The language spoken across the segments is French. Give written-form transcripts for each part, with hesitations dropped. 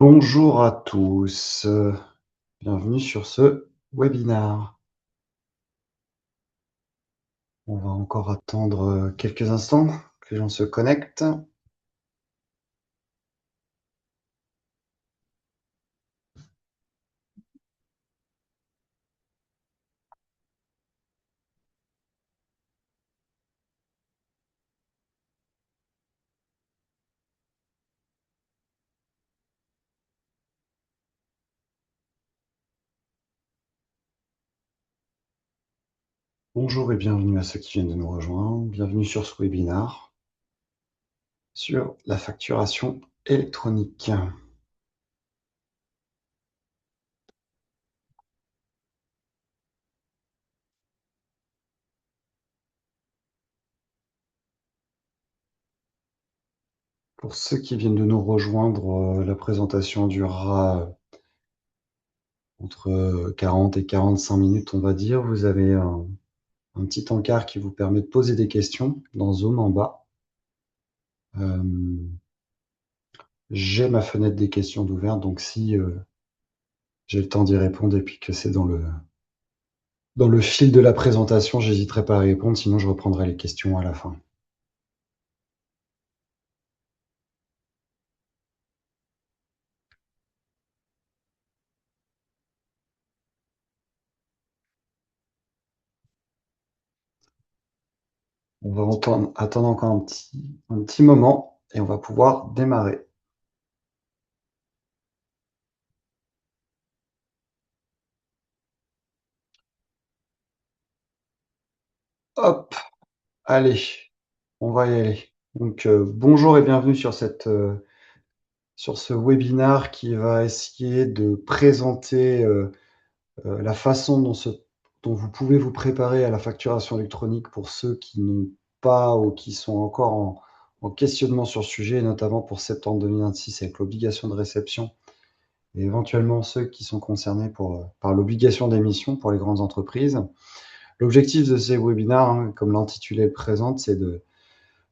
Bonjour à tous, bienvenue sur ce webinar. On va encore attendre, quelques instants que les gens se connectent. Bonjour et bienvenue à ceux qui viennent de nous rejoindre. Bienvenue sur ce webinar sur la facturation électronique. Pour ceux qui viennent de nous rejoindre, la présentation durera entre 40 et 45 minutes, on va dire. Vous avez un petit encart qui vous permet de poser des questions dans Zoom en bas. J'ai ma fenêtre des questions d'ouverte, donc si j'ai le temps d'y répondre et puis que c'est dans le fil de la présentation, j'hésiterai pas à répondre, sinon je reprendrai les questions à la fin. On va attendre encore un petit moment et on va pouvoir démarrer. Hop, allez, on va y aller. Donc, bonjour et bienvenue sur ce webinar qui va essayer de présenter la façon dont vous pouvez vous préparer à la facturation électronique pour ceux qui n'ont pas ou qui sont encore en questionnement sur le sujet, et notamment pour septembre 2026 avec l'obligation de réception et éventuellement ceux qui sont concernés par l'obligation d'émission pour les grandes entreprises. L'objectif de ces webinaires, hein, comme l'intitulé le présente, c'est de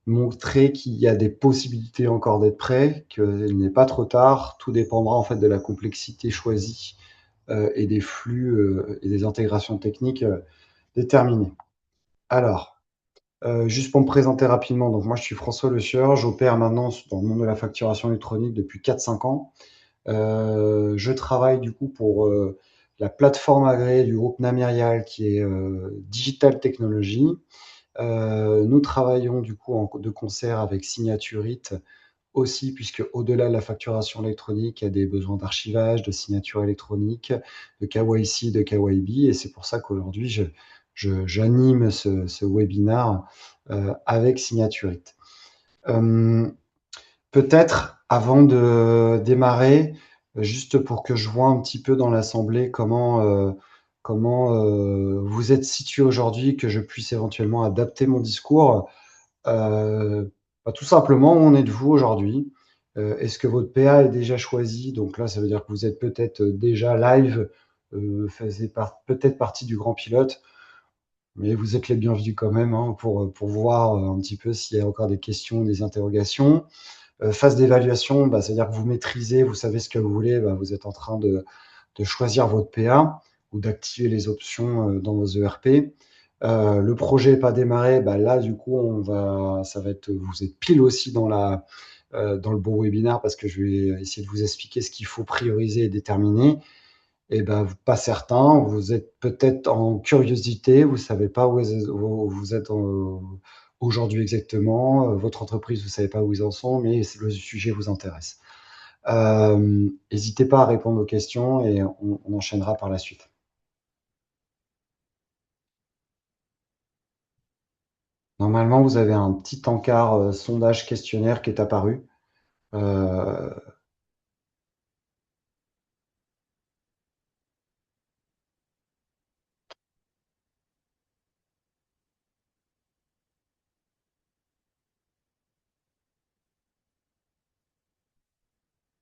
montrer qu'il y a des possibilités encore d'être prêt, qu'il n'est pas trop tard. Tout dépendra en fait de la complexité choisie et des flux et des intégrations techniques déterminées. Alors, juste pour me présenter rapidement, donc moi je suis François Le Sieur, j'opère maintenant dans le monde de la facturation électronique depuis 4-5 ans. Je travaille du coup pour la plateforme agréée du groupe Namirial qui est Digital Technology. Nous travaillons du coup de concert avec Signaturite aussi, puisque au-delà de la facturation électronique, il y a des besoins d'archivage, de signature électronique, de KYC, de KYB, et c'est pour ça qu'aujourd'hui, j'anime ce webinar avec Signaturite. Peut-être avant de démarrer, juste pour que je vois un petit peu dans l'assemblée comment vous êtes situé aujourd'hui, que je puisse éventuellement adapter mon discours. Tout simplement, où en êtes-vous aujourd'hui? Est-ce que votre PA est déjà choisi? Donc là, ça veut dire que vous êtes peut-être déjà live, faisiez peut-être partie du grand pilote, mais vous êtes les bienvenus quand même, hein, pour voir un petit peu s'il y a encore des questions, des interrogations. Phase d'évaluation, c'est-à-dire que vous maîtrisez, vous savez ce que vous voulez, vous êtes en train de choisir votre PA ou d'activer les options dans vos ERP. Le projet n'est pas démarré, là du coup ça va être, vous êtes pile aussi dans le bon webinaire parce que je vais essayer de vous expliquer ce qu'il faut prioriser et déterminer. Et pas certain, vous êtes peut-être en curiosité, vous savez pas où vous êtes aujourd'hui exactement, votre entreprise, vous savez pas où ils en sont, mais le sujet vous intéresse. N'hésitez pas à répondre aux questions et on enchaînera par la suite. Normalement, vous avez un petit encart sondage questionnaire qui est apparu. Euh,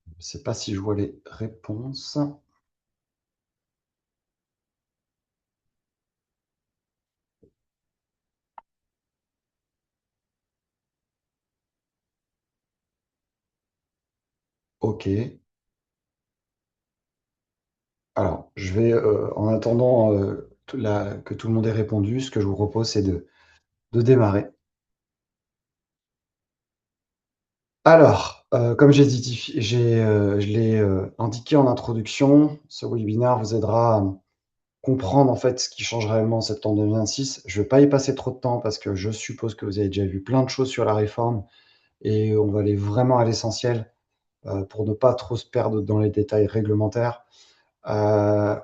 je ne sais pas si je vois les réponses. Ok. En attendant que tout le monde ait répondu, ce que je vous propose, c'est de démarrer. Alors, comme je l'ai indiqué en introduction, ce webinaire vous aidera à comprendre en fait ce qui change réellement en septembre 2026. Je ne vais pas y passer trop de temps parce que je suppose que vous avez déjà vu plein de choses sur la réforme et on va aller vraiment à l'essentiel pour ne pas trop se perdre dans les détails réglementaires. Euh,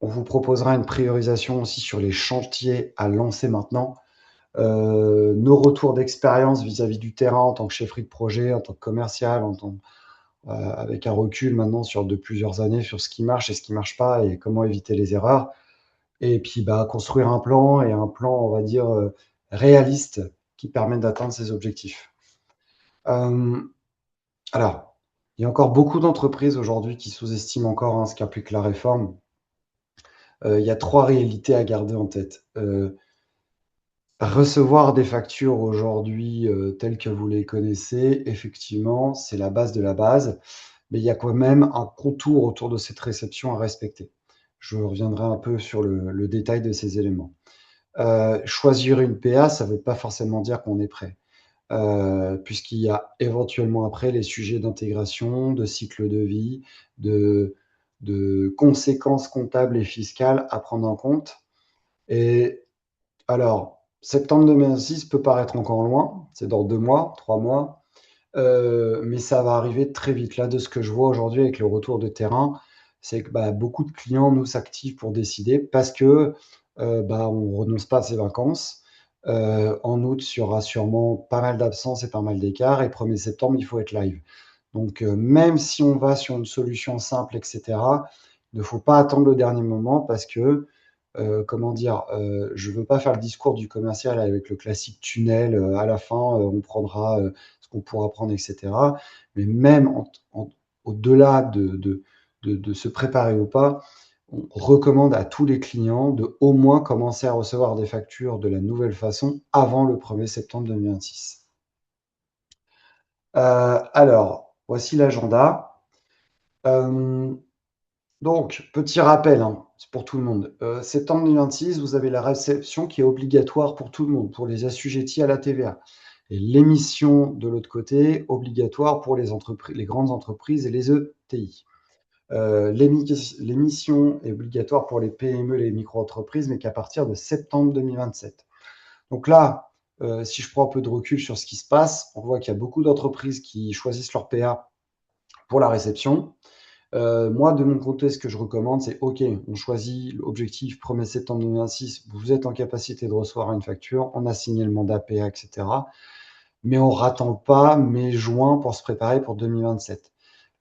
on vous proposera une priorisation aussi sur les chantiers à lancer maintenant. Nos retours d'expérience vis-à-vis du terrain en tant que chefferie de projet, en tant que commercial, avec un recul maintenant sur de plusieurs années sur ce qui marche et ce qui marche pas et comment éviter les erreurs. Et puis bah, construire un plan et un plan, on va dire, réaliste qui permette d'atteindre ces objectifs. Euh, alors, il y a encore beaucoup d'entreprises aujourd'hui qui sous-estiment encore ce qu'implique la réforme. Il y a trois réalités à garder en tête. Recevoir des factures aujourd'hui telles que vous les connaissez, effectivement, c'est la base de la base, mais il y a quand même un contour autour de cette réception à respecter. Je reviendrai un peu sur le détail de ces éléments. Choisir une PA, ça ne veut pas forcément dire qu'on est prêt, puisqu'il y a éventuellement après les sujets d'intégration, de cycle de vie, de, de conséquences comptables et fiscales à prendre en compte. Et alors, septembre 2026 peut paraître encore loin, c'est dans 2 mois, 3 mois, mais ça va arriver très vite. Là, de ce que je vois aujourd'hui avec le retour de terrain, c'est que bah, beaucoup de clients nous s'activent pour décider parce que bah, on renonce pas à ses vacances. En août, il y aura sûrement pas mal d'absences et pas mal d'écarts. Et 1er septembre, il faut être live. Donc, même si on va sur une solution simple, etc., il ne faut pas attendre le dernier moment parce que comment dire, je veux pas faire le discours du commercial avec le classique tunnel, à la fin, on prendra, ce qu'on pourra prendre et cetera. Mais même au-delà de se préparer ou pas, on recommande à tous les clients de au moins commencer à recevoir des factures de la nouvelle façon avant le 1er septembre 2026. Alors, voici l'agenda. Hem Donc, petit rappel, hein, c'est pour tout le monde. Septembre 2026, vous avez la réception qui est obligatoire pour tout le monde, pour les assujettis à la TVA. Et l'émission de l'autre côté, obligatoire pour les grandes entreprises et les ETI. L'émission est obligatoire pour les PME, les micro-entreprises, mais qu'à partir de septembre 2027. Donc là, si je prends un peu de recul sur ce qui se passe, on voit qu'il y a beaucoup d'entreprises qui choisissent leur PA pour la réception. Moi, de mon côté, ce que je recommande, c'est OK, on choisit l'objectif 1er septembre 2026, vous êtes en capacité de recevoir une facture, on a signé le mandat PA, etc. Mais on ne rattend pas mai-juin pour se préparer pour 2027.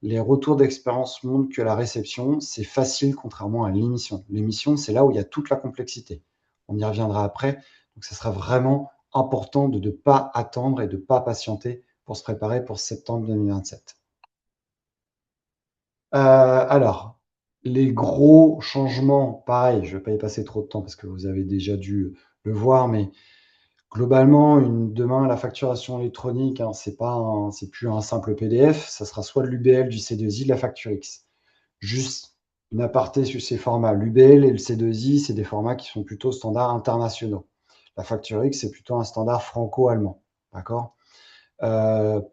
Les retours d'expérience montrent que la réception, c'est facile contrairement à l'émission. L'émission, c'est là où il y a toute la complexité. On y reviendra après. Donc, ce sera vraiment important de ne pas attendre et de ne pas patienter pour se préparer pour septembre 2027. Alors, les gros changements, pareil, je ne vais pas y passer trop de temps parce que vous avez déjà dû le voir, mais globalement, demain, la facturation électronique, hein, c'est plus un simple PDF, ça sera soit de l'UBL, du C2I, de la facture X. Juste une aparté sur ces formats. L'UBL et le C2I, c'est des formats qui sont plutôt standards internationaux. La facture X, c'est plutôt un standard franco-allemand. D'accord?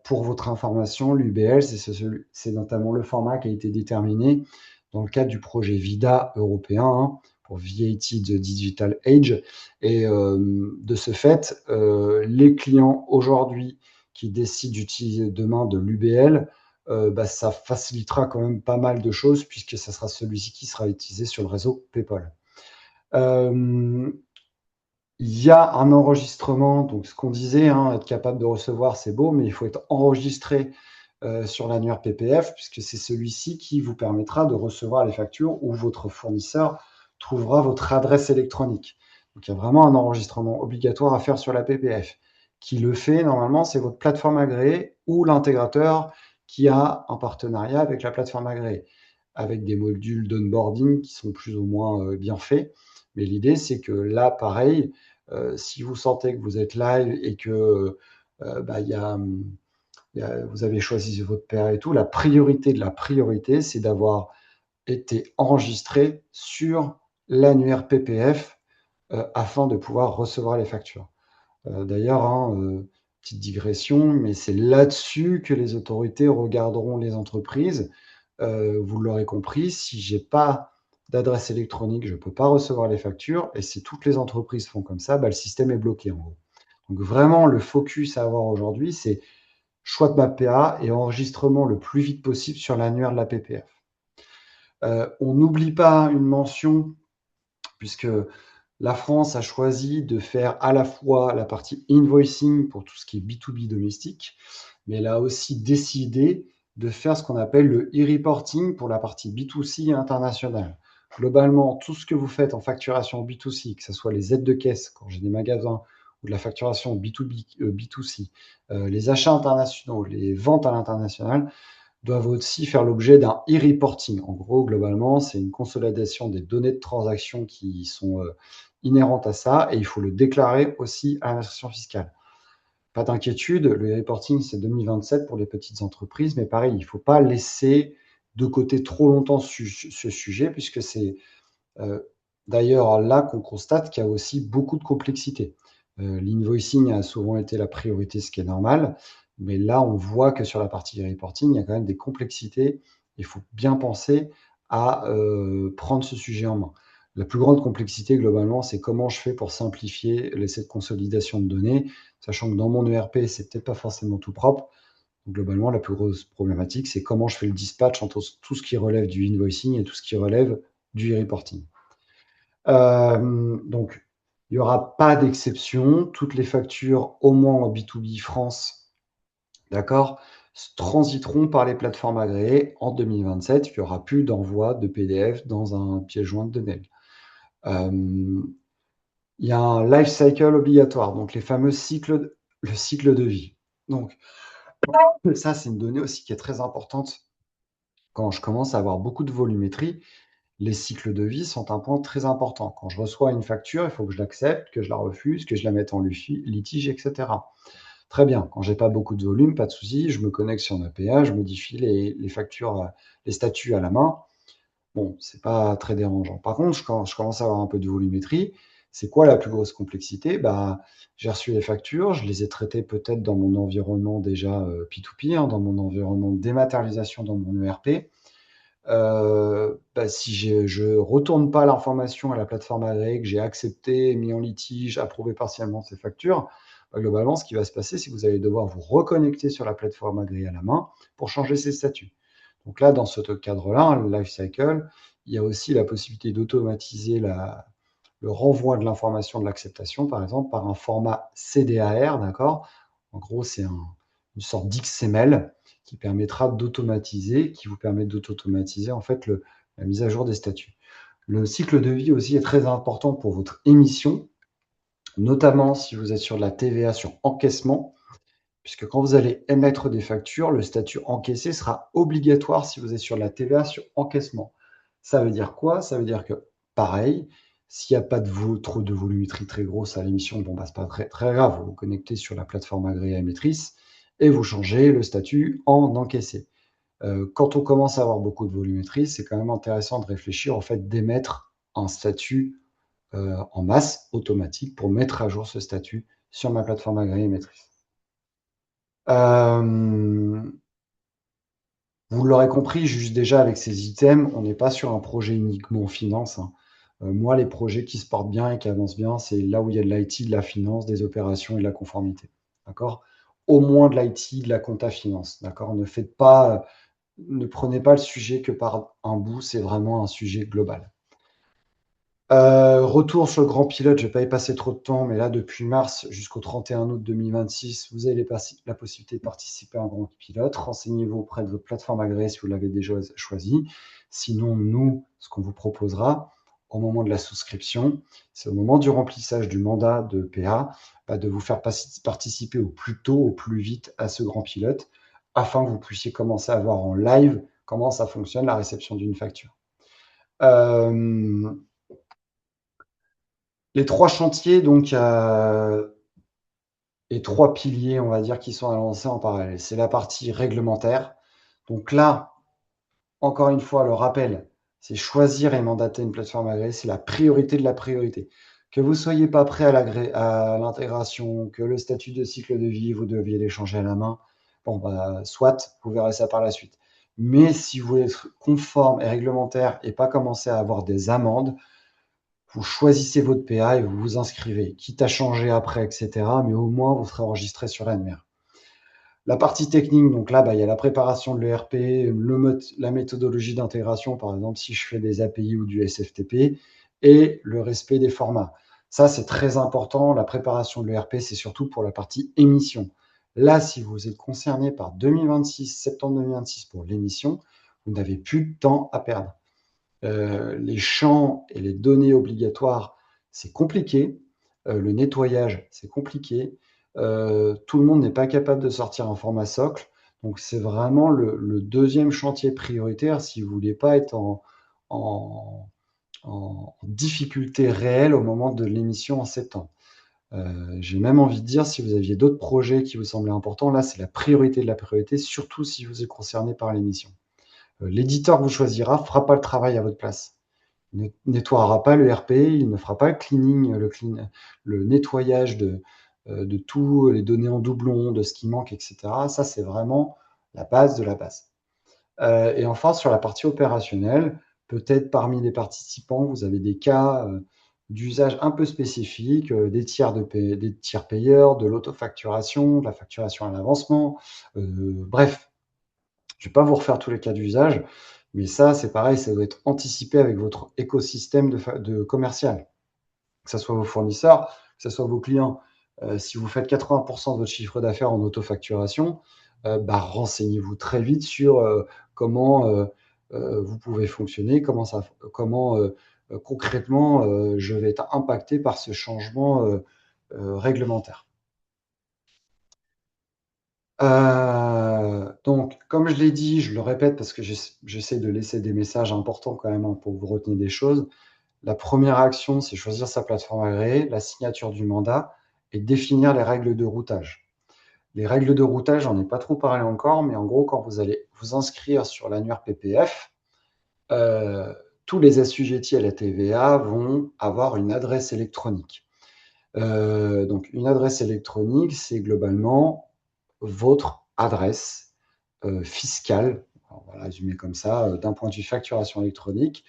Pour votre information, l'UBL, c'est notamment le format qui a été déterminé dans le cadre du projet VIDA européen, hein, pour VAT the Digital Age. Et de ce fait, les clients aujourd'hui qui décident d'utiliser demain de l'UBL, bah, ça facilitera quand même pas mal de choses puisque ça sera celui-ci qui sera utilisé sur le réseau PayPal. Il y a un enregistrement, donc ce qu'on disait, hein, être capable de recevoir, c'est beau, mais il faut être enregistré sur l'annuaire PPF, puisque c'est celui-ci qui vous permettra de recevoir les factures où votre fournisseur trouvera votre adresse électronique. Donc il y a vraiment un enregistrement obligatoire à faire sur la PPF. Qui le fait, normalement, c'est votre plateforme agréée ou l'intégrateur qui a un partenariat avec la plateforme agréée, avec des modules d'onboarding qui sont plus ou moins bien faits. Mais l'idée, c'est que là, pareil, si vous sentez que vous êtes live et que bah, vous avez choisi votre paire et tout, la priorité de la priorité, c'est d'avoir été enregistrés sur l'annuaire PPF afin de pouvoir recevoir les factures. D'ailleurs, hein, petite digression, mais c'est là-dessus que les autorités regarderont les entreprises. Vous l'aurez compris, si j'ai pas d'adresse électronique, je ne peux pas recevoir les factures. Et si toutes les entreprises font comme ça, bah, le système est bloqué en gros. Donc vraiment, le focus à avoir aujourd'hui, c'est choix de ma PA et enregistrement le plus vite possible sur l'annuaire de la PPF. On n'oublie pas une mention, puisque la France a choisi de faire à la fois la partie invoicing pour tout ce qui est B2B domestique, mais elle a aussi décidé de faire ce qu'on appelle le e-reporting pour la partie B2C internationale. Globalement, tout ce que vous faites en facturation B2C, que ce soit les aides de caisse quand j'ai des magasins ou de la facturation B2B, B2C, les achats internationaux, les ventes à l'international, doivent aussi faire l'objet d'un e-reporting. En gros, globalement, c'est une consolidation des données de transaction qui sont inhérentes à ça et il faut le déclarer aussi à l'administration fiscale. Pas d'inquiétude, le e-reporting, c'est 2027 pour les petites entreprises, mais pareil, il ne faut pas laisser de côté trop longtemps ce sujet, puisque c'est d'ailleurs là qu'on constate qu'il y a aussi beaucoup de complexité. L'invoicing a souvent été la priorité, ce qui est normal, mais là, on voit que sur la partie reporting, il y a quand même des complexités. Il faut bien penser à prendre ce sujet en main. La plus grande complexité, globalement, c'est comment je fais pour simplifier cette consolidation de données, sachant que dans mon ERP, c'est peut-être pas forcément tout propre. Donc, globalement, la plus grosse problématique, c'est comment je fais le dispatch entre tout ce qui relève du invoicing et tout ce qui relève du e-reporting. Donc, il n'y aura pas d'exception. Toutes les factures, au moins en B2B France, d'accord, transiteront par les plateformes agréées en 2027. Il n'y aura plus d'envoi de PDF dans un pièce jointe de mail. Il y a un life cycle obligatoire, donc les fameux le cycle de vie. Donc, ça, c'est une donnée aussi qui est très importante quand je commence à avoir beaucoup de volumétrie. Les cycles de vie sont un point très important. Quand je reçois une facture, il faut que je l'accepte, que je la refuse, que je la mette en litige, etc. Très bien. Quand j'ai pas beaucoup de volume, pas de souci, je me connecte sur ma PA, je modifie les factures, les statuts à la main. Bon, c'est pas très dérangeant. Par contre, quand je commence à avoir un peu de volumétrie, c'est quoi la plus grosse complexité? Bah, j'ai reçu les factures, je les ai traitées peut-être dans mon environnement déjà P2P, hein, dans mon environnement de dématérialisation dans mon ERP. Bah, si je retourne pas l'information à la plateforme agréée que j'ai accepté, mis en litige, approuvé partiellement ces factures, bah, globalement, ce qui va se passer, c'est que vous allez devoir vous reconnecter sur la plateforme agréée à la main pour changer ces statuts. Donc là, dans ce cadre-là, le life cycle, il y a aussi la possibilité d'automatiser le renvoi de l'information de l'acceptation, par exemple, par un format CDAR, d'accord? En gros, c'est une sorte d'XML qui permettra d'automatiser, qui vous permet d'automatiser en fait la mise à jour des statuts. Le cycle de vie aussi est très important pour votre émission, notamment si vous êtes sur de la TVA sur encaissement, puisque quand vous allez émettre des factures, le statut encaissé sera obligatoire si vous êtes sur la TVA sur encaissement. Ça veut dire quoi? Ça veut dire que, pareil, s'il n'y a pas trop de volumétrie très grosse à l'émission, bon, bah, c'est pas très, très grave. Vous vous connectez sur la plateforme agréée émettrice et vous changez le statut en encaissé. Quand on commence à avoir beaucoup de volumétrie, c'est quand même intéressant de réfléchir au fait d'émettre un statut en masse automatique pour mettre à jour ce statut sur ma plateforme agréée émettrice. Vous l'aurez compris, juste déjà avec ces items, on n'est pas sur un projet uniquement en finance, hein. Moi, les projets qui se portent bien et qui avancent bien, c'est là où il y a de l'IT, de la finance, des opérations et de la conformité. D'accord? Au moins de l'IT, de la compta finance. D'accord? Ne prenez pas le sujet que par un bout, c'est vraiment un sujet global. Retour sur le grand pilote, je ne vais pas y passer trop de temps, mais là, depuis mars jusqu'au 31 août 2026, vous avez la possibilité de participer à un grand pilote. Renseignez-vous auprès de votre plateforme agréée si vous l'avez déjà choisi. Sinon, nous, ce qu'on vous proposera au moment de la souscription, c'est au moment du remplissage du mandat de PA, de vous faire participer au plus tôt, au plus vite à ce grand pilote, afin que vous puissiez commencer à voir en live comment ça fonctionne, la réception d'une facture. Les trois chantiers, donc, les trois piliers, on va dire, qui sont à lancer en parallèle. C'est la partie réglementaire. Donc là, encore une fois, le rappel, C'est choisir et mandater une plateforme agréée, c'est la priorité de la priorité. Que vous soyez pas prêt à l'intégration, que le statut de cycle de vie, vous deviez les changer à la main, bon, bah, soit, vous verrez ça par la suite. Mais si vous voulez être conforme et réglementaire et pas commencer à avoir des amendes, vous choisissez votre PA et vous vous inscrivez, quitte à changer après, etc. Mais au moins, vous serez enregistré sur l'ANMR. La partie technique, donc là, bah, il y a la préparation de l'ERP, la méthodologie d'intégration, par exemple, si je fais des API ou du SFTP, et le respect des formats. Ça, c'est très important. La préparation de l'ERP, c'est surtout pour la partie émission. Là, si vous êtes concerné par 2026, septembre 2026 pour l'émission, vous n'avez plus de temps à perdre. Les champs et les données obligatoires, c'est compliqué. Le nettoyage, c'est compliqué. Tout le monde n'est pas capable de sortir un format socle. Donc, c'est vraiment le deuxième chantier prioritaire si vous ne voulez pas être en, en difficulté réelle au moment de l'émission en septembre. J'ai même envie de dire, si vous aviez d'autres projets qui vous semblaient importants, là, c'est la priorité de la priorité, surtout si vous êtes concerné par l'émission. L'éditeur que vous choisira ne fera pas le travail à votre place. Il ne nettoiera pas le RP, il ne fera pas le cleaning, le nettoyage de tous les données en doublon, de ce qui manque, etc. Ça, c'est vraiment la base de la base. Et enfin, sur la partie opérationnelle, peut-être parmi les participants, vous avez des cas d'usage un peu spécifiques, des tiers payeurs, de l'autofacturation, de la facturation à l'avancement. Bref, je ne vais pas vous refaire tous les cas d'usage, mais ça, c'est pareil, ça doit être anticipé avec votre écosystème de commercial, que ce soit vos fournisseurs, que ce soit vos clients. Si vous faites 80% de votre chiffre d'affaires en autofacturation, bah, renseignez-vous très vite sur comment vous pouvez fonctionner, comment concrètement je vais être impacté par ce changement réglementaire. Donc, comme je l'ai dit, je le répète parce que j'essaie de laisser des messages importants quand même, hein, pour que vous reteniez des choses. La première action, c'est choisir sa plateforme agréée, la signature du mandat et définir les règles de routage. Les règles de routage, j'en ai pas trop parlé encore, mais en gros, quand vous allez vous inscrire sur l'annuaire PPF, euh, tous les assujettis à la TVA vont avoir une adresse électronique. Donc, une adresse électronique, c'est globalement votre adresse fiscale, on va résumer comme ça, d'un point de vue facturation électronique,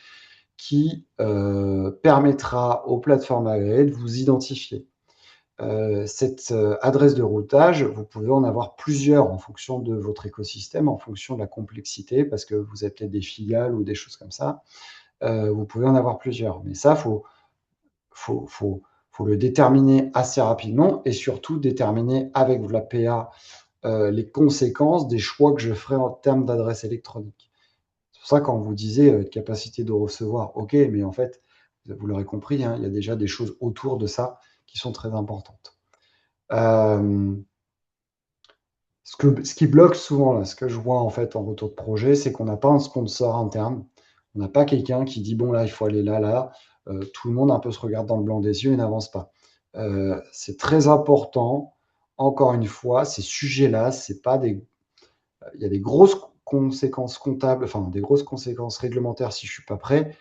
qui permettra aux plateformes agréées de vous identifier. Cette adresse de routage, vous pouvez en avoir plusieurs en fonction de votre écosystème, en fonction de la complexité, parce que vous êtes peut-être des filiales ou des choses comme ça. Vous pouvez en avoir plusieurs. Mais ça, faut, faut, faut le déterminer assez rapidement et surtout déterminer avec la PA les conséquences des choix que je ferai en termes d'adresse électronique. C'est pour ça quand vous disiez capacité de recevoir, ok, mais en fait, vous l'aurez compris, hein, il y a déjà des choses autour de ça qui sont très importantes. Euh, ce qui bloque souvent, là, ce que je vois en fait en retour de projet, c'est qu'on n'a pas un sponsor interne. On n'a pas quelqu'un qui dit, bon là, il faut aller là, là. Tout le monde un peu se regarde dans le blanc des yeux et n'avance pas. C'est très important, encore une fois, ces sujets-là, c'est pas des il y a des grosses conséquences comptables, enfin des grosses conséquences réglementaires si je suis pas prêt,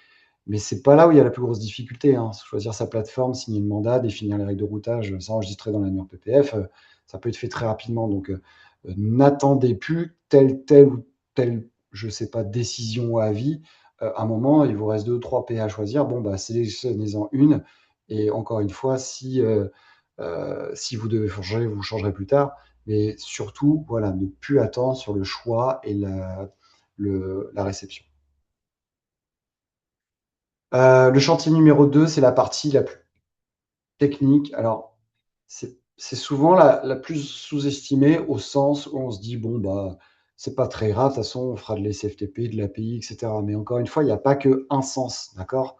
mais c'est pas là où il y a la plus grosse difficulté, hein. Choisir sa plateforme, signer le mandat, définir les règles de routage, s'enregistrer dans l'annuaire PPF, ça peut être fait très rapidement. Donc, n'attendez plus telle ou telle, je sais pas, décision ou avis. À un moment, il vous reste 2 ou 3 PA à choisir. Bon, bah, sélectionnez-en une. Et encore une fois, si vous devez changer, vous changerez plus tard. Mais surtout, voilà, ne plus attendre sur le choix et la réception. Le chantier numéro 2, c'est la partie la plus technique. Alors, c'est souvent la plus sous-estimée au sens où on se dit, bon, bah, c'est pas très grave, de toute façon, on fera de l'SFTP, de l'API, etc. Mais encore une fois, il n'y a pas que un sens, d'accord?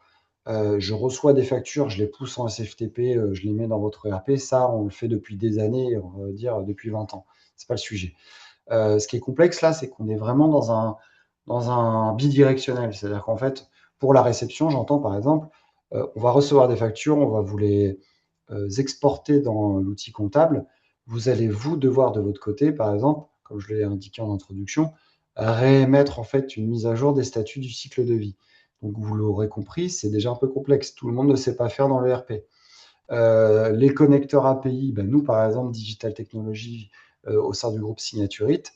Je reçois des factures, je les pousse en SFTP, je les mets dans votre ERP. Ça, on le fait depuis des années, on va dire depuis 20 ans. C'est pas le sujet. Ce qui est complexe là, c'est qu'on est vraiment dans un bidirectionnel. C'est-à-dire qu'en fait, pour la réception, j'entends par exemple, on va recevoir des factures, on va vous les exporter dans l'outil comptable. Vous allez vous devoir de votre côté, par exemple, comme je l'ai indiqué en introduction, réémettre en fait une mise à jour des statuts du cycle de vie. Donc, vous l'aurez compris, c'est déjà un peu complexe. Tout le monde ne sait pas faire dans l'ERP. Les connecteurs API, ben nous, par exemple, Digital Technologies, au sein du groupe Signaturite,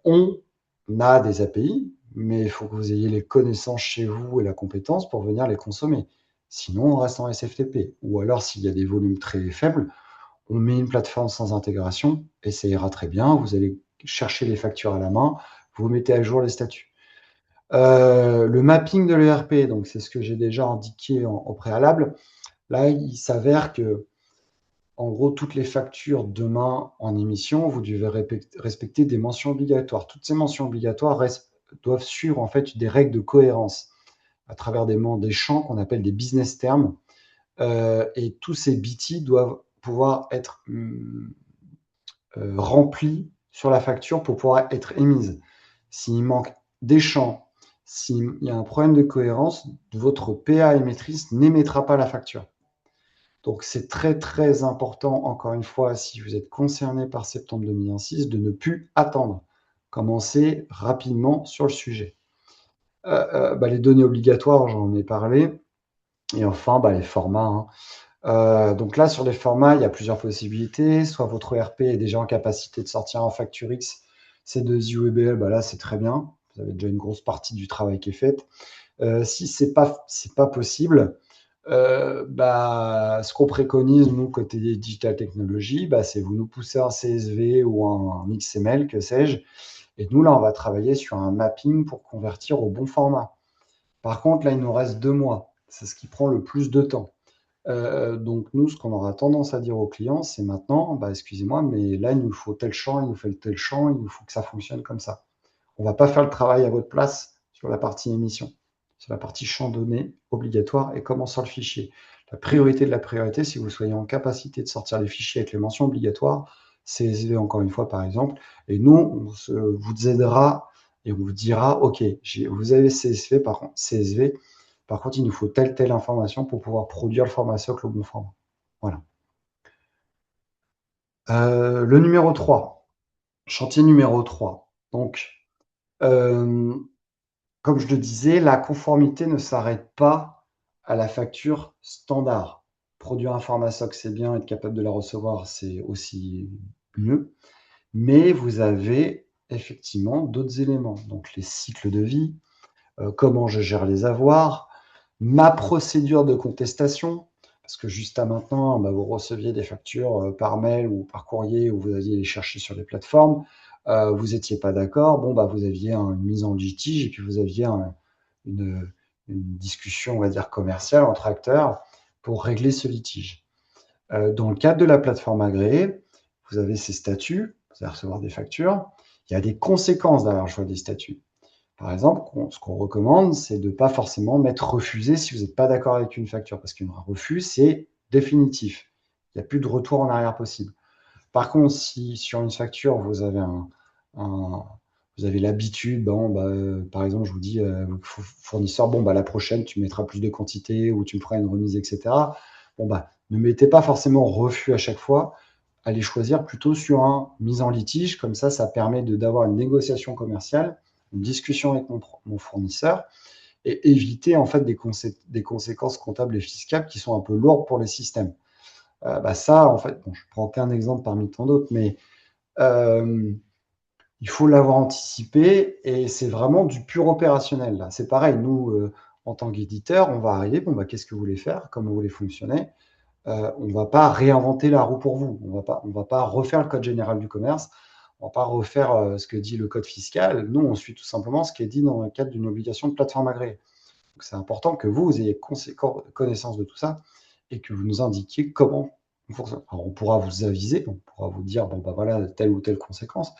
on a des API, mais il faut que vous ayez les connaissances chez vous et la compétence pour venir les consommer. Sinon, on reste en SFTP. Ou alors, s'il y a des volumes très faibles, on met une plateforme sans intégration et ça ira très bien. Vous allez chercher les factures à la main, vous mettez à jour les statuts. Le mapping de l'ERP, donc c'est ce que j'ai déjà indiqué au préalable. Là, il s'avère que, en gros, toutes les factures demain en émission, vous devez respecter des mentions obligatoires. Toutes ces mentions obligatoires doivent suivre en fait des règles de cohérence à travers des champs qu'on appelle des business terms. Et tous ces BT doivent pouvoir être remplis sur la facture pour pouvoir être émises. S'il manque des champs, s'il y a un problème de cohérence, votre PA émettrice n'émettra pas la facture. Donc c'est très très important, encore une fois, si vous êtes concerné par septembre 2006, de ne plus attendre. Commencez rapidement sur le sujet. Les données obligatoires, j'en ai parlé. Et enfin, les formats. Donc là, sur les formats, il y a plusieurs possibilités. Soit votre ERP est déjà en capacité de sortir en facture X, C2I ou EBL, là, c'est très bien. Vous avez déjà une grosse partie du travail qui est faite. Si c'est pas possible, ce qu'on préconise, nous, côté des Digital Technologies, c'est vous nous poussez un CSV ou un XML, que sais-je, et nous, là, on va travailler sur un mapping pour convertir au bon format. Par contre, là, il nous reste 2 mois. C'est ce qui prend le plus de temps. Donc nous, ce qu'on aura tendance à dire aux clients, c'est maintenant, excusez-moi, mais là, il nous faut tel champ, il nous faut tel champ, il nous faut que ça fonctionne comme ça. On ne va pas faire le travail à votre place sur la partie émission. C'est la partie champ données obligatoire et comment sort le fichier. La priorité de la priorité, si vous soyez en capacité de sortir les fichiers avec les mentions obligatoires, CSV encore une fois par exemple, et nous, on vous aidera et on vous dira, OK, vous avez CSV, par contre, il nous faut telle information pour pouvoir produire le format socle au bon format. Voilà. Le numéro 3, chantier numéro 3. Donc, comme je le disais, la conformité ne s'arrête pas à la facture standard. Produire un format SOC, c'est bien, être capable de la recevoir, c'est aussi mieux. Mais vous avez effectivement d'autres éléments. Donc les cycles de vie, comment je gère les avoirs, ma procédure de contestation, parce que juste à maintenant, vous receviez des factures par mail ou par courrier ou vous alliez les chercher sur les plateformes. Vous n'étiez pas d'accord, vous aviez une mise en litige et puis vous aviez une discussion, on va dire, commerciale entre acteurs pour régler ce litige. Dans le cadre de la plateforme agréée, vous avez ces statuts, vous allez recevoir des factures. Il y a des conséquences derrière le choix des statuts. Par exemple, ce qu'on recommande, c'est de ne pas forcément mettre refusé si vous n'êtes pas d'accord avec une facture, parce qu'un refus, c'est définitif. Il n'y a plus de retour en arrière possible. Par contre, si sur une facture, vous avez vous avez l'habitude, par exemple, je vous dis, fournisseur, la prochaine, tu mettras plus de quantité ou tu me feras une remise, etc. Ne mettez pas forcément refus à chaque fois. Allez choisir plutôt sur un mise en litige. Comme ça permet d'avoir une négociation commerciale, une discussion avec mon fournisseur et éviter en fait des conséquences comptables et fiscales qui sont un peu lourdes pour les systèmes. Ça, en fait, je ne prends qu'un exemple parmi tant d'autres, mais il faut l'avoir anticipé et c'est vraiment du pur opérationnel. Là. C'est pareil, nous, en tant qu'éditeur, on va arriver, qu'est-ce que vous voulez faire, comment vous voulez fonctionner. On ne va pas réinventer la roue pour vous. On va pas refaire le code général du commerce. On ne va pas refaire ce que dit le code fiscal. Nous, on suit tout simplement ce qui est dit dans le cadre d'une obligation de plateforme agréée. Donc, c'est important que vous ayez connaissance de tout ça et que vous nous indiquiez comment on fonctionne. Alors, on pourra vous aviser, on pourra vous dire, voilà, telle ou telle conséquence.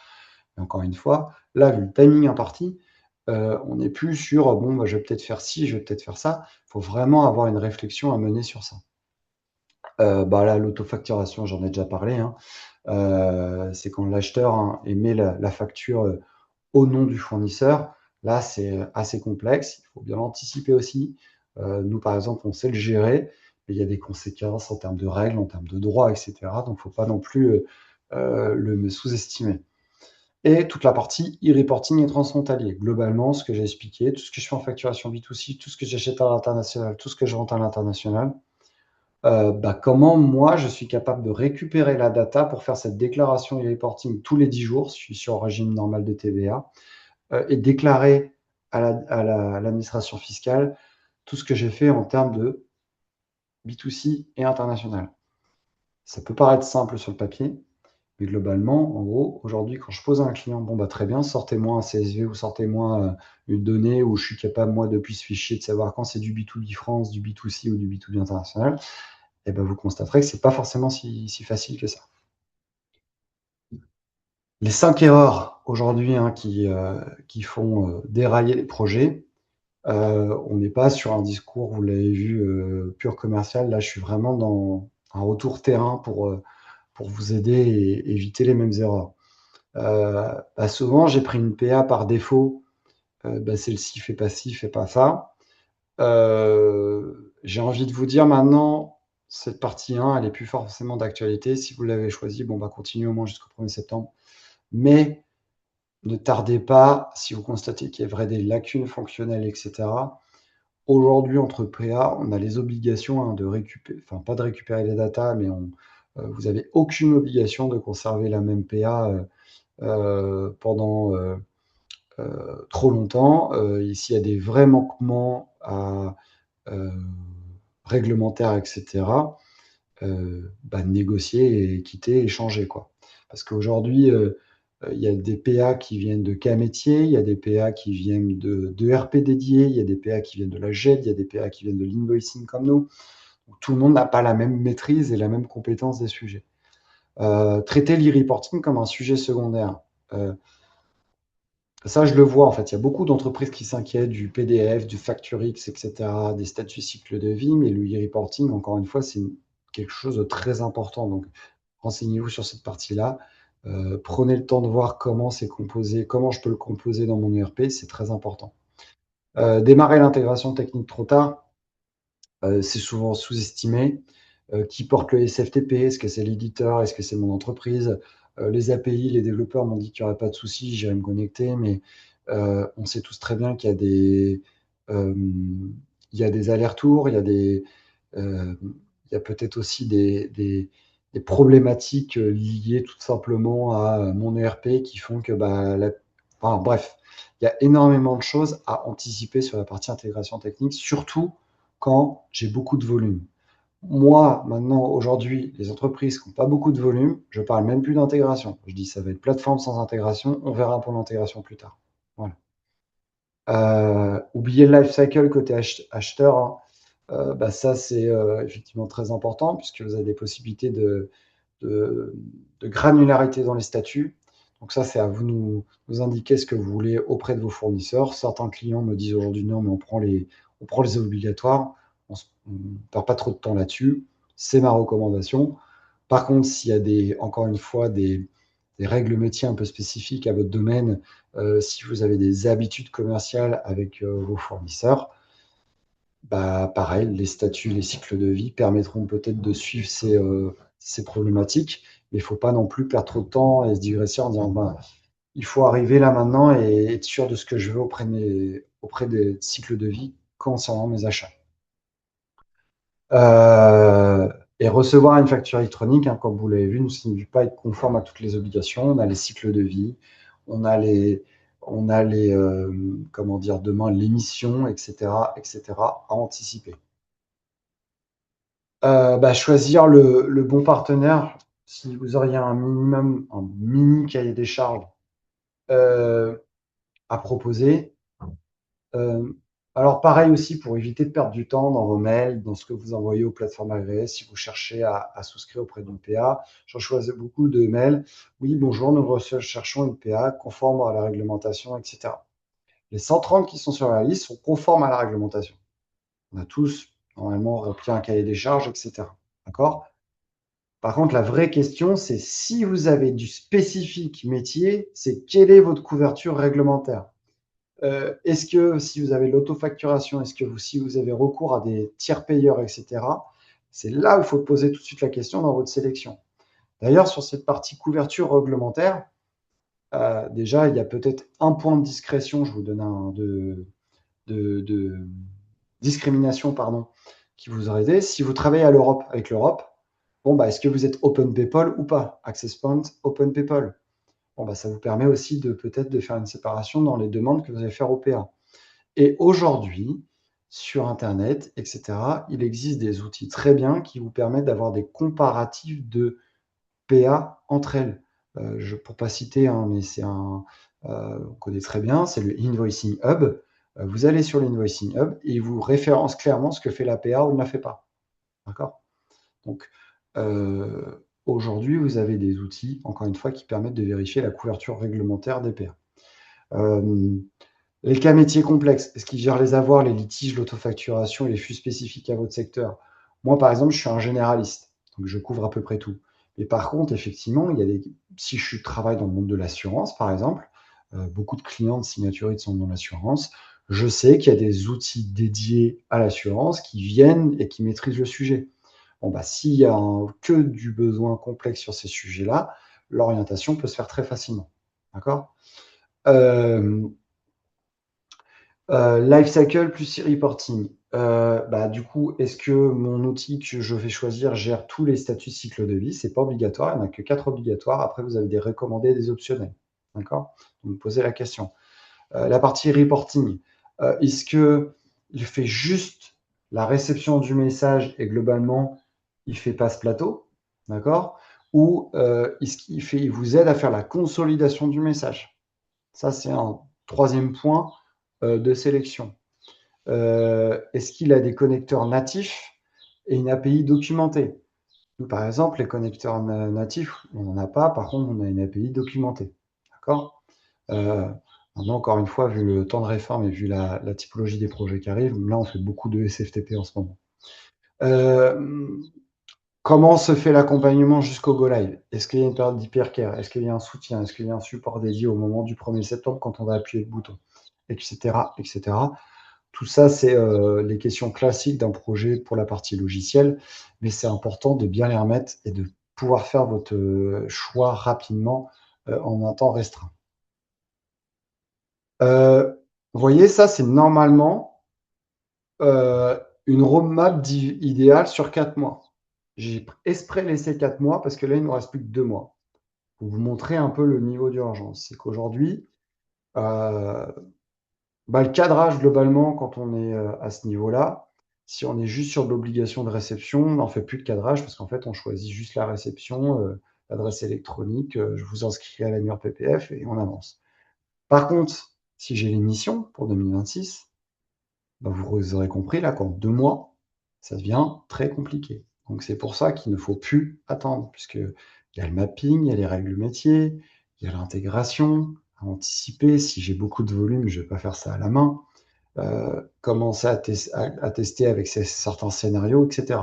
Mais encore une fois, là, vu le timing imparti, on n'est plus sur, je vais peut-être faire ci, je vais peut-être faire ça. Il faut vraiment avoir une réflexion à mener sur ça. Là, l'autofacturation, j'en ai déjà parlé. C'est quand l'acheteur émet la facture au nom du fournisseur. Là, c'est assez complexe. Il faut bien l'anticiper aussi. Nous, par exemple, on sait le gérer, mais il y a des conséquences en termes de règles, en termes de droits, etc. Donc, il ne faut pas non plus le sous-estimer. et toute la partie e-reporting et transfrontalier. Globalement, ce que j'ai expliqué, tout ce que je fais en facturation B2C, tout ce que j'achète à l'international, tout ce que je vends à l'international, comment moi, je suis capable de récupérer la data pour faire cette déclaration e-reporting tous les 10 jours, je suis sur un régime normal de TVA, et déclarer à l'administration fiscale tout ce que j'ai fait en termes de B2C et international. Ça peut paraître simple sur le papier, mais globalement, en gros, aujourd'hui, quand je pose à un client, bon, bah, très bien, sortez-moi un CSV ou sortez-moi une donnée où je suis capable, moi, depuis ce fichier, de savoir quand c'est du B2B France, du B2C ou du B2B international, et ben, vous constaterez que c'est pas forcément si facile que ça. Les 5 erreurs aujourd'hui qui font dérailler les projets, on n'est pas sur un discours, vous l'avez vu, pur commercial. Là, je suis vraiment dans un retour terrain pour vous aider et éviter les mêmes erreurs. Souvent, j'ai pris une PA par défaut, celle-ci fait pas ci, fait pas ça. J'ai envie de vous dire maintenant, cette partie 1, elle est plus forcément d'actualité. Si vous l'avez choisie, bon, bah, continuez au moins jusqu'au 1er septembre. Mais ne tardez pas, si vous constatez qu'il y a vrai des lacunes fonctionnelles, etc. Aujourd'hui, entre PA, on a les obligations de récupérer, enfin pas de récupérer les datas, mais vous n'avez aucune obligation de conserver la même PA pendant trop longtemps. S'il y a des vrais manquements euh, réglementaires, etc., négocier et quitter et changer, quoi. Parce qu'aujourd'hui, il y a des PA qui viennent de cas métiers, il y a des PA qui viennent de RP dédiés, il y a des PA qui viennent de la GED, il y a des PA qui viennent de l'invoicing comme nous. Donc, tout le monde n'a pas la même maîtrise et la même compétence des sujets. Traiter l'e-reporting comme un sujet secondaire. Ça, je le vois en fait. Il y a beaucoup d'entreprises qui s'inquiètent du PDF, du FactureX, etc., des statuts cycle de vie, mais le e-reporting, encore une fois, c'est quelque chose de très important. Donc, renseignez-vous sur cette partie-là. Prenez le temps de voir comment c'est composé, comment je peux le composer dans mon ERP, c'est très important. Démarrer l'intégration technique trop tard, c'est souvent sous-estimé. Qui porte le SFTP? Est-ce que c'est l'éditeur? Est-ce que c'est mon entreprise? Les API, les développeurs m'ont dit qu'il n'y aurait pas de souci, j'irai me connecter, mais on sait tous très bien qu'il y a des allers-retours, il y a peut-être aussi des problématiques liées tout simplement à mon ERP qui font que, enfin, bref, il y a énormément de choses à anticiper sur la partie intégration technique, surtout quand j'ai beaucoup de volume. Moi, maintenant, aujourd'hui, les entreprises qui n'ont pas beaucoup de volume, je parle même plus d'intégration. Je dis ça va être plateforme sans intégration, on verra pour l'intégration plus tard. Voilà. Oubliez le life cycle côté acheteur, hein. Ça, c'est effectivement très important puisque vous avez des possibilités de, de granularité dans les statuts. Donc ça, c'est à vous de nous indiquer ce que vous voulez auprès de vos fournisseurs. Certains clients me disent aujourd'hui non, mais on prend les obligatoires. On ne perd pas trop de temps là-dessus. C'est ma recommandation. Par contre, s'il y a encore une fois, des règles métiers un peu spécifiques à votre domaine, si vous avez des habitudes commerciales avec vos fournisseurs, pareil, les statuts, les cycles de vie permettront peut-être de suivre ces problématiques, mais il ne faut pas non plus perdre trop de temps et se digresser en disant il faut arriver là maintenant et être sûr de ce que je veux auprès des cycles de vie concernant mes achats. Euh, et recevoir une facture électronique, hein, comme vous l'avez vu, ne signifie pas être conforme à toutes les obligations. On a les cycles de vie, on a comment dire, demain, l'émission, etc., à anticiper. Choisir le bon partenaire, si vous auriez un minimum, un mini cahier des charges euh, à proposer. Euh, alors pareil aussi pour éviter de perdre du temps dans vos mails, dans ce que vous envoyez aux plateformes agréées, si vous cherchez à souscrire auprès d'une PA. J'en choisis beaucoup de mails. Oui, bonjour, nous recherchons une PA conforme à la réglementation, etc. Les 130 qui sont sur la liste sont conformes à la réglementation. On a tous normalement rempli un cahier des charges, etc. D'accord? Par contre, la vraie question, c'est si vous avez du spécifique métier, c'est quelle est votre couverture réglementaire? Est-ce que si vous avez l'autofacturation, si vous avez recours à des tiers payeurs, etc., c'est là où il faut poser tout de suite la question dans votre sélection. D'ailleurs, sur cette partie couverture réglementaire, déjà, il y a peut-être un point de discrétion, je vous donne de discrimination, pardon, qui vous aurait aidé. Si vous travaillez avec l'Europe, bon, bah, est-ce que vous êtes Open PayPal ou pas? Access Point, Open PayPal. Bon, bah, ça vous permet aussi de peut-être de faire une séparation dans les demandes que vous allez faire au PA. Et aujourd'hui, sur Internet, etc., il existe des outils très bien qui vous permettent d'avoir des comparatifs de PA entre elles. Pour ne pas citer, hein, mais on connaît très bien, c'est le Invoicing Hub. Vous allez sur l'Invoicing Hub et il vous référence clairement ce que fait la PA ou ne la fait pas. D'accord? Donc, aujourd'hui, vous avez des outils, encore une fois, qui permettent de vérifier la couverture réglementaire des PA. Les cas métiers complexes, est-ce qu'ils gèrent les avoirs, les litiges, l'autofacturation et les flux spécifiques à votre secteur? Moi, par exemple, je suis un généraliste, donc je couvre à peu près tout. Mais par contre, effectivement, si je travaille dans le monde de l'assurance, par exemple, beaucoup de clients de Signaturite sont dans l'assurance, je sais qu'il y a des outils dédiés à l'assurance qui viennent et qui maîtrisent le sujet. Bon, bah, s'il y a que du besoin complexe sur ces sujets-là, l'orientation peut se faire très facilement. D'accord? Life cycle plus reporting. Bah, du coup, est-ce que mon outil que je vais choisir gère tous les statuts de cycle de vie? C'est pas obligatoire, il n'y en a que 4 obligatoires. Après, vous avez des recommandés et des optionnels. D'accord? Vous me posez la question. La partie reporting, est-ce qu'il fait juste la réception du message et globalement, il fait pas ce plateau? D'accord? Ou il vous aide à faire la consolidation du message? Ça, c'est un troisième point de sélection. Est-ce qu'il a des connecteurs natifs et une API documentée? Nous, par exemple, les connecteurs natifs, on n'en a pas. Par contre, on a une API documentée. D'accord? Maintenant, encore une fois, vu le temps de réforme et vu la typologie des projets qui arrivent, là, on fait beaucoup de SFTP en ce moment. Comment se fait l'accompagnement jusqu'au Go Live? Est-ce qu'il y a une période d'hypercare? Est-ce qu'il y a un soutien? Est-ce qu'il y a un support dédié au moment du 1er septembre quand on va appuyer le bouton? Etc. etc. Tout ça, c'est les questions classiques d'un projet pour la partie logicielle, mais c'est important de bien les remettre et de pouvoir faire votre choix rapidement en un temps restreint. Vous voyez, ça, c'est normalement une roadmap idéale sur 4 mois. J'ai exprès laissé 4 mois parce que là, il ne nous reste plus que 2 mois. Pour vous montrer un peu le niveau d'urgence. C'est qu'aujourd'hui, euh, bah, le cadrage, globalement, quand on est à ce niveau-là, si on est juste sur de l'obligation de réception, on n'en fait plus de cadrage parce qu'en fait, on choisit juste la réception, l'adresse électronique, je vous inscris à l'annuaire PPF et on avance. Par contre, si j'ai les missions pour 2026, bah, vous aurez compris là qu'en 2 mois, ça devient très compliqué. Donc c'est pour ça qu'il ne faut plus attendre, puisqu'il y a le mapping, il y a les règles métiers, il y a l'intégration, à anticiper. Si j'ai beaucoup de volume, je ne vais pas faire ça à la main. Commencer à tester avec certains scénarios, etc.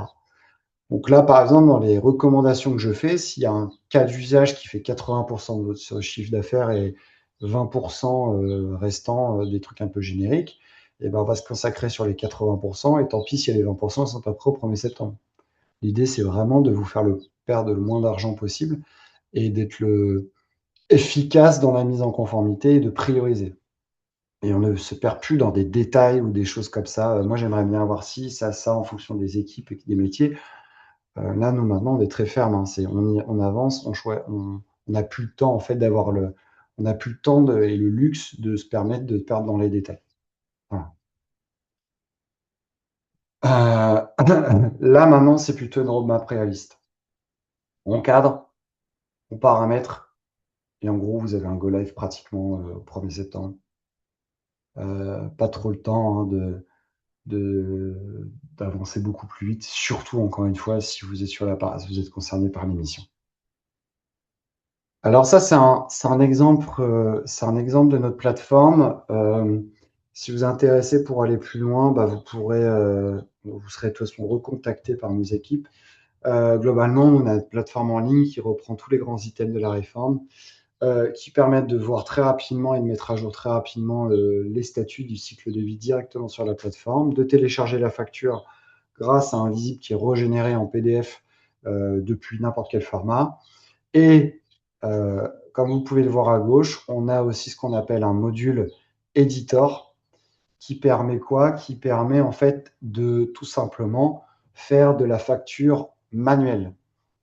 Donc là, par exemple, dans les recommandations que je fais, s'il y a un cas d'usage qui fait 80% de votre chiffre d'affaires et 20% restant des trucs un peu génériques, eh ben, on va se consacrer sur les 80% et tant pis si les 20% ne sont pas prêts au 1er septembre. L'idée, c'est vraiment de vous faire perdre le moins d'argent possible et d'être efficace dans la mise en conformité et de prioriser. Et on ne se perd plus dans des détails ou des choses comme ça. Moi, j'aimerais bien avoir ci, ça, en fonction des équipes et des métiers. Là, nous, maintenant, on est très ferme. Hein. On avance, on n'a plus le temps, en fait, on n'a plus le temps et le luxe de se permettre de perdre dans les détails. Voilà. Là, maintenant, c'est plutôt une roadmap réaliste. On cadre, on paramètre, et en gros, vous avez un go live pratiquement au 1er septembre. Pas trop le temps hein, d'avancer beaucoup plus vite, surtout encore une fois si vous êtes si vous êtes concerné par l'émission. Alors ça, c'est un exemple de notre plateforme. Si vous êtes intéressé pour aller plus loin, bah, vous serez de toute façon recontacté par nos équipes. Globalement, on a une plateforme en ligne qui reprend tous les grands items de la réforme, qui permettent de voir très rapidement et de mettre à jour très rapidement les statuts du cycle de vie directement sur la plateforme, de télécharger la facture grâce à un visible qui est régénéré en PDF depuis n'importe quel format et comme vous pouvez le voir à gauche, on a aussi ce qu'on appelle un module editor qui permet quoi? Qui permet en fait de tout simplement faire de la facture manuelle.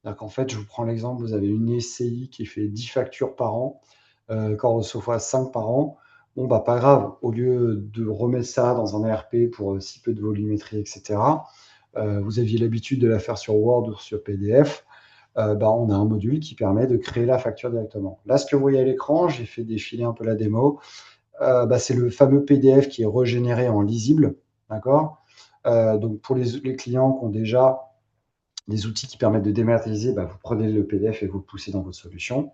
C'est-à-dire qu'en fait, je vous prends l'exemple, vous avez une SCI qui fait 10 factures par an, quand on reçoit 5 par an. Bon, bah, pas grave, au lieu de remettre ça dans un ERP pour si peu de volumétrie, etc., vous aviez l'habitude de la faire sur Word ou sur PDF, bah, on a un module qui permet de créer la facture directement. Là, ce que vous voyez à l'écran, j'ai fait défiler un peu la démo. Bah, c'est le fameux PDF qui est régénéré en lisible, d'accord. Donc pour les clients qui ont déjà des outils qui permettent de dématérialiser, bah, vous prenez le PDF et vous le poussez dans votre solution.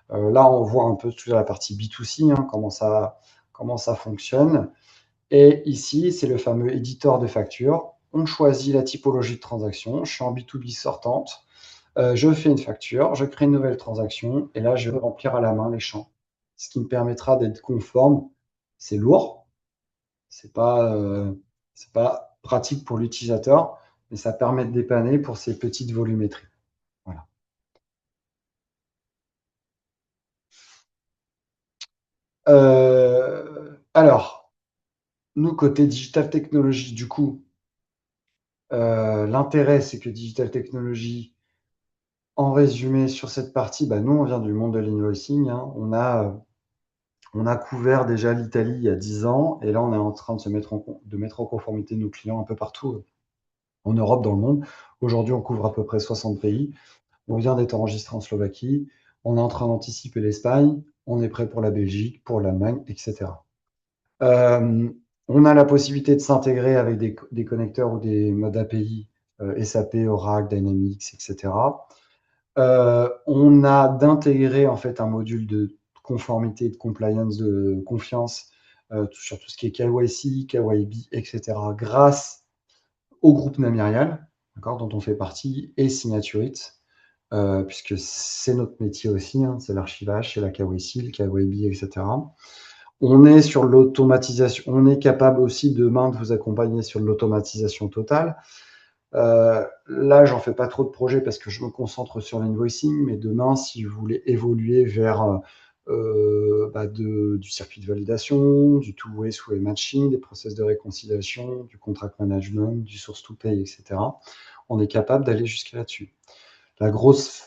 Là, on voit un peu toute la partie B2C, hein, comment ça fonctionne. Et ici, c'est le fameux éditeur de facture. On choisit la typologie de transaction. Je suis en B2B sortante. Je fais une facture, je crée une nouvelle transaction et là, je vais remplir à la main les champs. Ce qui me permettra d'être conforme. C'est lourd, c'est pas, c'est pas pratique pour l'utilisateur, mais ça permet de dépanner pour ces petites volumétries. Voilà. Alors, nous, côté Digital Technology, du coup, l'intérêt, c'est que Digital Technology, en résumé, sur cette partie, bah, nous, on vient du monde de l'invoicing, hein. On a couvert déjà l'Italie il y a 10 ans, et là, on est en train de de mettre en conformité nos clients un peu partout en Europe, dans le monde. Aujourd'hui, on couvre à peu près 60 pays. On vient d'être enregistré en Slovaquie. On est en train d'anticiper l'Espagne. On est prêt pour la Belgique, pour l'Allemagne, etc. Euh, on a la possibilité de s'intégrer avec des connecteurs ou des modes API, SAP, Oracle, Dynamics, etc. On a d'intégrer en fait un module de conformité, de compliance, de confiance sur tout ce qui est KYC, KYB, etc. grâce au groupe Namirial, d'accord, dont on fait partie, et Signaturit, puisque c'est notre métier aussi, hein, c'est l'archivage, c'est la KYC, le KYB, etc. On est sur l'automatisation, on est capable aussi demain de vous accompagner sur l'automatisation totale. Là, j'en fais pas trop de projets parce que je me concentre sur l'invoicing, mais demain, si vous voulez évoluer vers bah, du circuit de validation, du two-way, two-way matching, des process de réconciliation, du contract management, du source to pay, etc., on est capable d'aller jusqu'à là-dessus. La grosse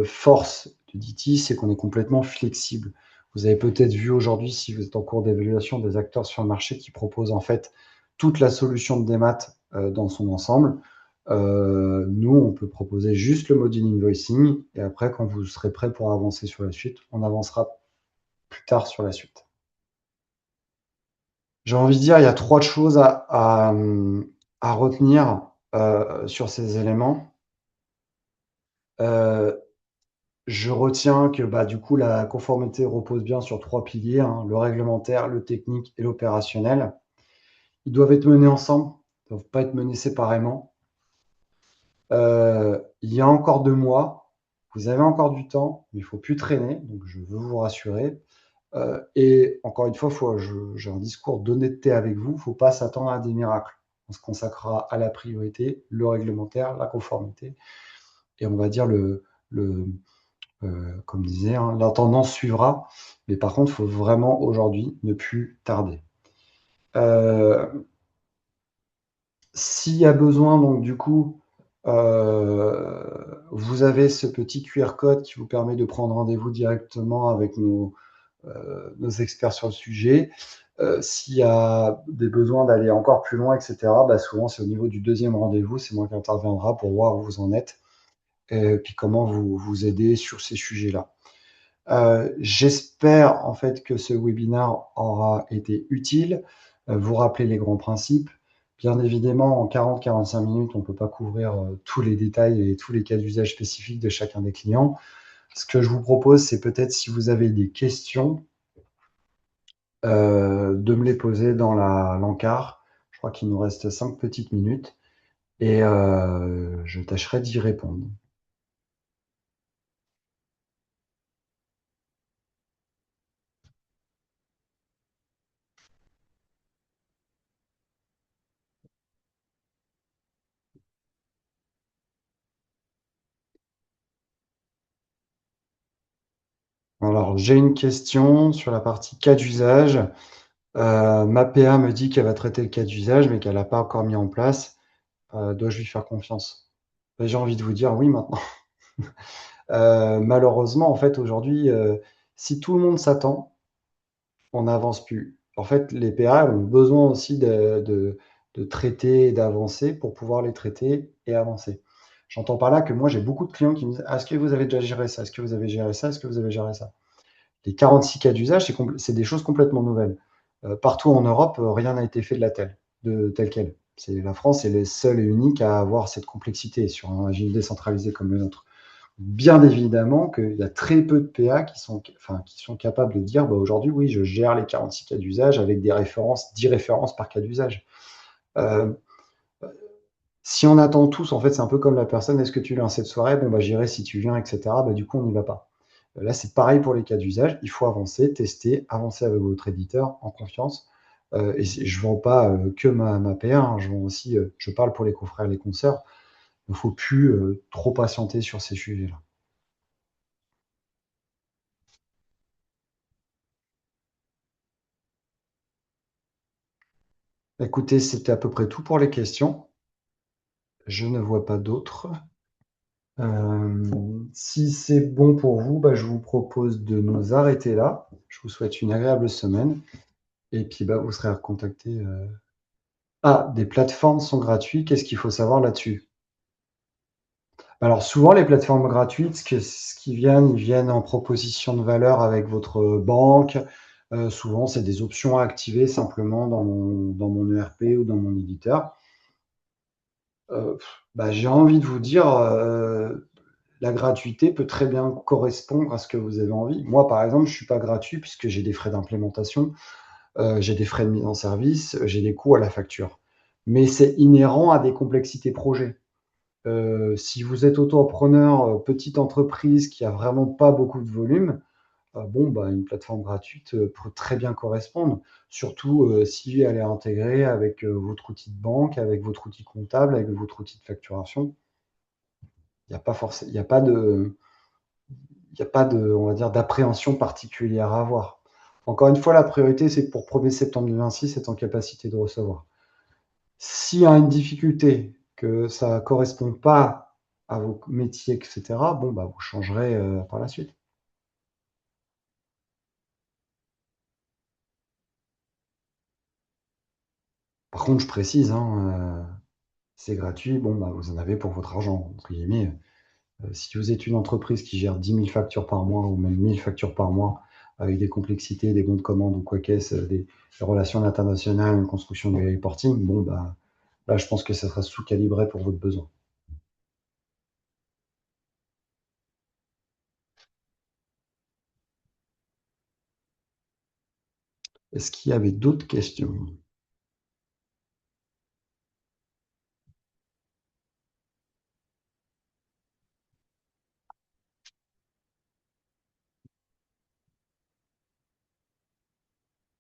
force de DT, c'est qu'on est complètement flexible. Vous avez peut-être vu aujourd'hui, si vous êtes en cours d'évaluation, des acteurs sur le marché qui proposent en fait toute la solution de démat dans son ensemble. Nous, on peut proposer juste le module invoicing et après, quand vous serez prêt pour avancer sur la suite, on avancera plus tard sur la suite. J'ai envie de dire, il y a trois choses à retenir sur ces éléments. Euh, Je retiens que bah, du coup, la conformité repose bien sur trois piliers, hein, le réglementaire, le technique et l'opérationnel. Ils doivent être menés ensemble, ils ne doivent pas être menés séparément. Il y a encore 2 mois, vous avez encore du temps, mais il ne faut plus traîner, donc je veux vous rassurer. Et encore une fois, j'ai un discours d'honnêteté avec vous, il ne faut pas s'attendre à des miracles. On se consacrera à la priorité, le réglementaire, la conformité, et on va dire le, comme disait, hein, la tendance suivra, mais par contre, il faut vraiment aujourd'hui ne plus tarder. Euh, S'il y a besoin, donc du coup, vous avez ce petit QR code qui vous permet de prendre rendez-vous directement avec nos experts sur le sujet. S'il y a des besoins d'aller encore plus loin, etc., bah souvent c'est au niveau du deuxième rendez-vous, c'est moi qui interviendra pour voir où vous en êtes et puis comment vous aider sur ces sujets-là. J'espère en fait que ce webinaire aura été utile. Vous rappeler les grands principes. Bien évidemment, en 40-45 minutes, on ne peut pas couvrir tous les détails et tous les cas d'usage spécifiques de chacun des clients. Ce que je vous propose, c'est peut-être si vous avez des questions, de me les poser dans l'encart. Je crois qu'il nous reste 5 petites minutes et je tâcherai d'y répondre. Alors, j'ai une question sur la partie cas d'usage. Ma PA me dit qu'elle va traiter le cas d'usage, mais qu'elle n'a pas encore mis en place. Dois-je lui faire confiance? J'ai envie de vous dire oui maintenant. Malheureusement, en fait, aujourd'hui, si tout le monde s'attend, on n'avance plus. En fait, les PA ont besoin aussi de traiter et d'avancer pour pouvoir les traiter et avancer. J'entends par là que moi, j'ai beaucoup de clients qui me disent: «Ah, est-ce que vous avez déjà géré ça? Est-ce que vous avez géré ça? Est-ce que vous avez géré ça?» Les 46 cas d'usage, c'est des choses complètement nouvelles. Partout en Europe, rien n'a été fait de tel quel. La France est les seuls et uniques à avoir cette complexité sur un régime décentralisé comme le nôtre. Bien évidemment qu'il y a très peu de PA qui sont capables de dire bah, aujourd'hui, oui, je gère les 46 cas d'usage avec des références, 10 références par cas d'usage. Euh, si on attend tous, en fait, c'est un peu comme la personne est-ce que tu viens cette soirée? Bon, bah, j'irai si tu viens, etc. Bah, du coup, on n'y va pas. Là, c'est pareil pour les cas d'usage. Il faut avancer, tester, avancer avec votre éditeur en confiance. Et je ne vends pas que ma PR, hein, je vends aussi, je parle pour les confrères et les consoeurs. Il ne faut plus trop patienter sur ces sujets-là. Écoutez, c'était à peu près tout pour les questions. Je ne vois pas d'autres. Si c'est bon pour vous, bah, je vous propose de nous arrêter là. Je vous souhaite une agréable semaine. Et puis, bah, vous serez recontacté. Ah, des plateformes sont gratuites. Qu'est-ce qu'il faut savoir là-dessus? Alors, souvent, les plateformes gratuites, ce qui viennent, ils viennent en proposition de valeur avec votre banque. Souvent, c'est des options à activer simplement dans mon ERP ou dans mon éditeur. Euh, Bah, j'ai envie de vous dire, la gratuité peut très bien correspondre à ce que vous avez envie. Moi, par exemple, je ne suis pas gratuit puisque j'ai des frais d'implémentation, j'ai des frais de mise en service, j'ai des coûts à la facture. Mais c'est inhérent à des complexités projet. Si vous êtes auto-entrepreneur, petite entreprise qui a vraiment pas beaucoup de volume, bon, bah, une plateforme gratuite peut très bien correspondre. Surtout si elle est intégrée avec votre outil de banque, avec votre outil comptable, avec votre outil de facturation. Il n'y a pas forcément, il y a pas de, on va dire, d'appréhension particulière à avoir. Encore une fois, la priorité, c'est que pour 1er septembre 2026, être en capacité de recevoir. S'il y a une difficulté, que ça ne correspond pas à vos métiers, etc., bon, bah, vous changerez par la suite. Par contre, je précise, hein, c'est gratuit, bon, bah, vous en avez pour votre argent, entre guillemets. Si vous êtes une entreprise qui gère 10 000 factures par mois ou même 1 000 factures par mois, avec des complexités, des bons de commande ou quoi qu'est-ce, des relations internationales, une construction du reporting, bon, bah, là, je pense que ça sera sous-calibré pour votre besoin. Est-ce qu'il y avait d'autres questions?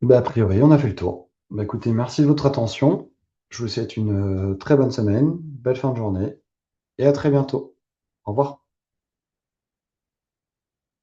Bah, a priori, on a fait le tour. Bah, écoutez, merci de votre attention. Je vous souhaite une très bonne semaine, belle fin de journée et à très bientôt. Au revoir.